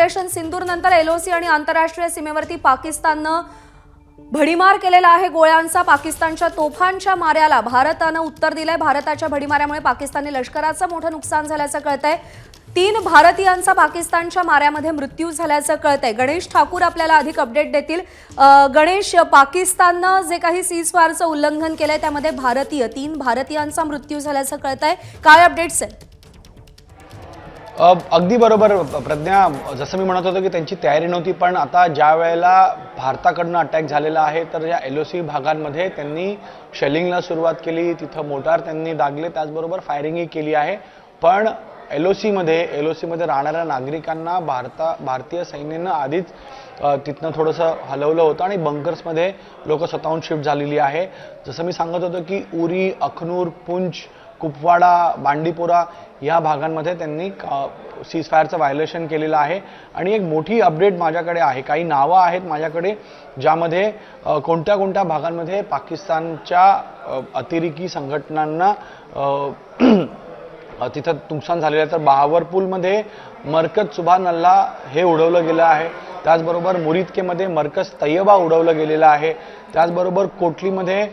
Operation सिंदूर नंतर LOC आणि आंतरराष्ट्रीय सीमेवरती पाकिस्ताननं भडीमार केलेला आहे। गोळ्यांचा पाकिस्तानच्या तोफांच्या माऱ्याला भारतानं उत्तर दिलंय। भारताच्या भडीमाऱ्यामुळे पाकिस्तानी लष्कराचं मोठं नुकसान झाल्याचं कळतंय। 3 भारतीयांचा पाकिस्तानच्या माऱ्यामध्ये मृत्यू झाल्याचं कळतंय। गणेश ठाकूर आपल्याला अधिक अपडेट देतील। गणेश, पाकिस्ताननं जे काही सीजफायरचं उल्लंघन केलंय त्यामध्ये 3 भारतीयांचा मृत्यू झाल्याचं कळतंय। काय अपडेट्स आहेत? अगदी बरोबर प्रज्ञा, जसं मी म्हणत होतो की त्यांची तयारी नव्हती, पण आता ज्या वेळेला भारताकडनं अटॅक झालेला आहे तर या एलओसी भागांमध्ये त्यांनी शेलिंगला सुरुवात केली, तिथं मोटार त्यांनी दागले, त्याचबरोबर फायरिंगही केली आहे। पण एलओसीमध्ये राहणाऱ्या नागरिकांना भारतीय सैन्यानं आधीच तिथनं थोडंसं हलवलं होतं आणि बंकर्समध्ये लोक स्वतःहून शिफ्ट झालेली आहे। जसं मी सांगत होतो की उरी, अखनूर, पुंछ, कुपवाडा, बांडीपोरा या भागांमध्ये त्यांनी सीजफायरचं व्हायलेशन केलेलं आहे। आणि एक मोठी अपडेट माझ्याकडे आहे, काही नावं आहेत माझ्याकडे ज्यामध्ये कोणत्या कोणत्या भागांमध्ये पाकिस्तानच्या अतिरेकी संघटनांना तिथं नुकसान झालेलं आहे। तर बहावलपूरमध्ये मरकज सुभानअल्लाह हे उडवलं गेलं आहे, त्याचबरोबर मुरिदकेमध्ये मरकज तैयबा उडवलं गेलेलं आहे, त्याचबरोबर कोटलीमध्ये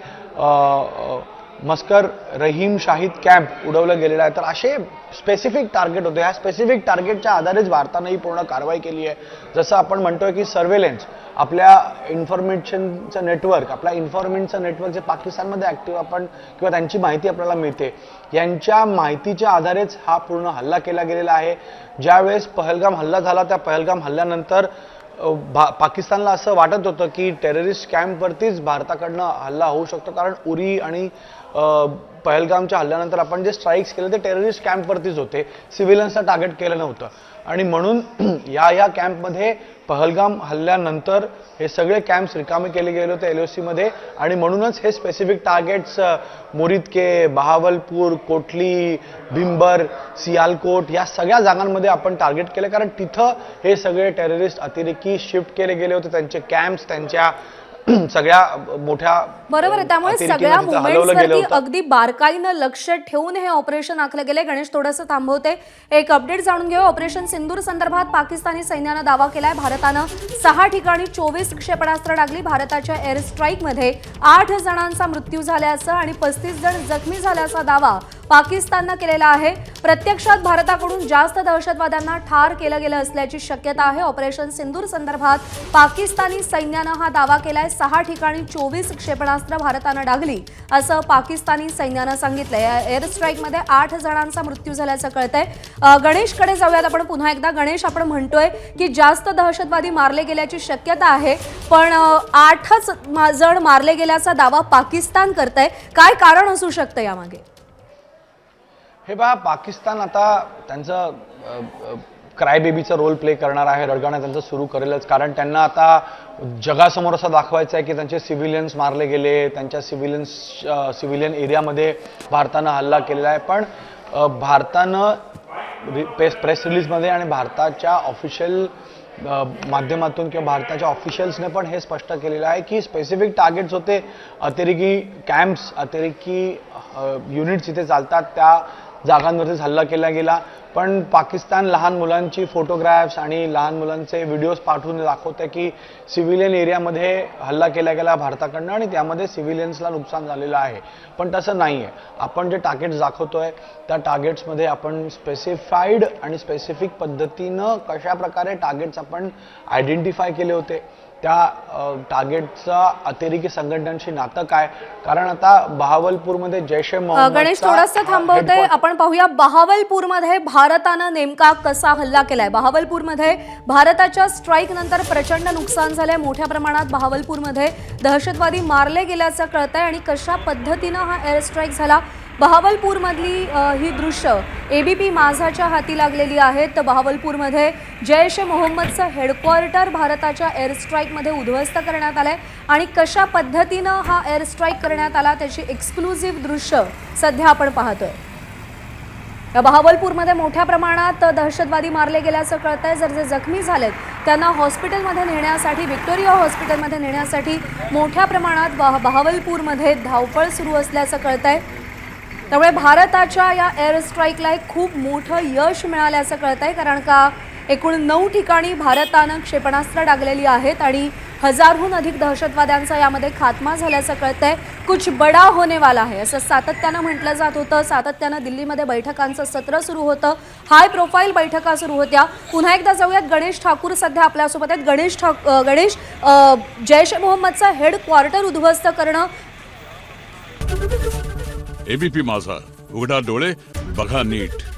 मस्कर रहीम शाहिद कॅम्प उडवलं गेलेलं आहे। तर असे स्पेसिफिक टार्गेट होते, ह्या स्पेसिफिक टार्गेटच्या आधारेच भारतानं ही पूर्ण कारवाई केली आहे। जसं आपण म्हणतोय की सर्वेलन्स, आपल्या इन्फॉर्मेशनचं नेटवर्क, आपल्या इन्फॉर्मेशनचं नेटवर्क जे पाकिस्तानमध्ये ॲक्टिव्ह आपण किंवा त्यांची माहिती आपल्याला मिळते, यांच्या माहितीच्या आधारेच हा पूर्ण हल्ला केला गेलेला आहे। ज्यावेळेस पहलगाम हल्ला झाला, त्या पहलगाम हल्ल्यानंतर पाकिस्तानला असं वाटत होतं की टेररिस्ट कॅम्पवरतीच भारताकडनं हल्ला होऊ शकतो, कारण उरी आणि पहलगामच्या हल्ल्यानंतर आपण जे स्ट्राईक्स केले ते टेररिस्ट कॅम्पवरतीच होते, सिव्हिलियन्सला टार्गेट केलं नव्हतं। आणि म्हणून या कॅम्पमध्ये पहलगाम हल्ल्यानंतर हे सगळे कॅम्प्स रिकामे केले गेले होते एलओसीमध्ये, आणि म्हणूनच हे स्पेसिफिक टार्गेट्स मुरिदके, बहावलपूर, कोटली, भिंबर, सियालकोट या सगळ्या जागांमध्ये आपण टार्गेट केले, कारण तिथं हे सगळे टेररिस्ट अतिरेकी शिफ्ट केले गेले होते, त्यांचे कॅम्प्स, त्यांच्या सगळ्या मोठ्या बरोबर आहे। त्यामुळे सगळ्या मुवमेंट्सवरती अगदी बारकाईनं लक्ष ठेवून हे ऑपरेशन आखलं गेले। गणेश, थोडंसं थांबवते, एक अपडेट जाणून घेऊ। ऑपरेशन सिंदूर संदर्भात पाकिस्तानी सैन्यानं दावा केलाय, भारतानं 6 ठिकाणी 24 क्षेपणास्त्र डागली। भारताच्या एअर स्ट्राईकमध्ये 8 जणांचा मृत्यू झाल्याचा आणि 35 जण जखमी झाल्याचा दावा पाकिस्ताननं केलेला आहे। प्रत्यक्षात भारताकडून जास्त दहशतवाद्यांना ठार केलं गेलं असल्याची शक्यता आहे। ऑपरेशन सिंदूर संदर्भात पाकिस्तानी सैन्यानं हा दावा केलाय। 6 ठिकाणी 24 क्षेपणास्त्र भारतानं डागली असं पाकिस्तानी सैन्यानं सांगितलंय। एअर स्ट्राईकमध्ये 8 जणांचा मृत्यू झाल्याचं कळतंय। गणेशकडे जाऊयात आपण पुन्हा एकदा। गणेश, आपण म्हणतोय की जास्त दहशतवादी मारले गेल्याची शक्यता आहे, पण 8च जण मारले गेल्याचा दावा पाकिस्तान करतंय, काय कारण असू शकतं यामागे? हे पहा, पाकिस्तान आता त्यांचं क्रायबेबीचा रोल प्ले करणार आहे, रडगाणं त्यांचं सुरू करेलच, कारण त्यांना आता जगासमोर असं दाखवायचं आहे की त्यांचे सिव्हिलियन्स मारले गेले, त्यांच्या सिव्हिलियन एरियामध्ये भारतानं हल्ला केलेला आहे। पण भारतानं प्रेस रिलीजमध्ये आणि भारताच्या ऑफिशियल माध्यमातून किंवा भारताच्या ऑफिशियल्सने पण हे स्पष्ट केलेलं आहे की स्पेसिफिक टार्गेट्स होते, अतिरेकी कॅम्प्स, अतिरेकी युनिट्स इथे चालतात त्या जागांवरतीच हल्ला केला गेला। पण पाकिस्तान लहान मुलांची फोटोग्राफ्स आणि लहान मुलांचे व्हिडिओज पाठवून दाखवते की सिव्हिलियन एरियामध्ये हल्ला केला गेला भारताकडनं आणि त्यामध्ये सिव्हिलियन्सला नुकसान झालेलं आहे। पण तसं नाही आहे, आपण जे टार्गेट्स दाखवतोय त्या टार्गेट्समध्ये आपण स्पेसिफाईड आणि स्पेसिफिक पद्धतीनं कशा प्रकारे टार्गेट्स आपण आयडेंटिफाय केले होते, त्या टार्गेटचा अतिरेकी संघटनांशी नातं काय, कारण आता बहावलपूरमध्ये जैश ए मोहम्मद। गणेश, थोडंसं थांबवते, आपण पाहूया बहावलपूरमध्ये भारतानं नेमका कसा हल्ला केलाय। बहावलपूरमध्ये भारताच्या स्ट्राईक नंतर प्रचंड नुकसान झालंय, मोठ्या प्रमाणात बहावलपूरमध्ये दहशतवादी मारले गेल्याचं कळतंय आणि कशा पद्धतीनं हा एअर स्ट्राईक झाला। बहावलपूरमधली ही दृश्य एबीपी माझाच्या हाती लागलेली आहेत। बहावलपूरमध्ये जैश ए मोहम्मदचं हेडक्वार्टर भारताच्या एअर स्ट्राईकमध्ये उद्ध्वस्त करण्यात आलंय आणि कशा पद्धतीनं हा एअर स्ट्राईक करण्यात आला त्याची एक्सक्लुझिव्ह दृश्य सध्या आपण पाहतोय। या बहावलपूरमध्ये मोठ्या प्रमाणात दहशतवादी मारले गेल्याचं कळतंय। जे जखमी झालेत त्यांना हॉस्पिटलमध्ये नेण्यासाठी, व्हिक्टोरिया हॉस्पिटलमध्ये नेण्यासाठी मोठ्या प्रमाणात बहावलपूरमध्ये धावपळ सुरू असल्याचं कळतंय। त्यामुळे भारताच्या या एअर स्ट्राईकला एक खूप मोठं यश मिळाल्याचं कळतंय, कारण का एकूण 9 ठिकाणी भारतानं क्षेपणास्त्र डागलेली आहेत आणि हजारहून अधिक दहशतवाद्यांचा यामध्ये खात्मा झाल्याचं कळतंय. कुछ बडा होने वाला है असं सातत्यानं म्हटलं जात होतं. सातत्यानं दिल्लीमध्ये बैठकांचं सत्र सुरू होतं. हाय प्रोफाईल बैठका सुरू होत्या. पुन्हा एकदा जाऊयात, गणेश ठाकूर सध्या आपल्यासोबत आहेत. गणेश, जैश ए मोहम्मदचं हेडक्वार्टर उद्ध्वस्त करणं. एबीपी माझा, उघडा डोळे बघा नीट.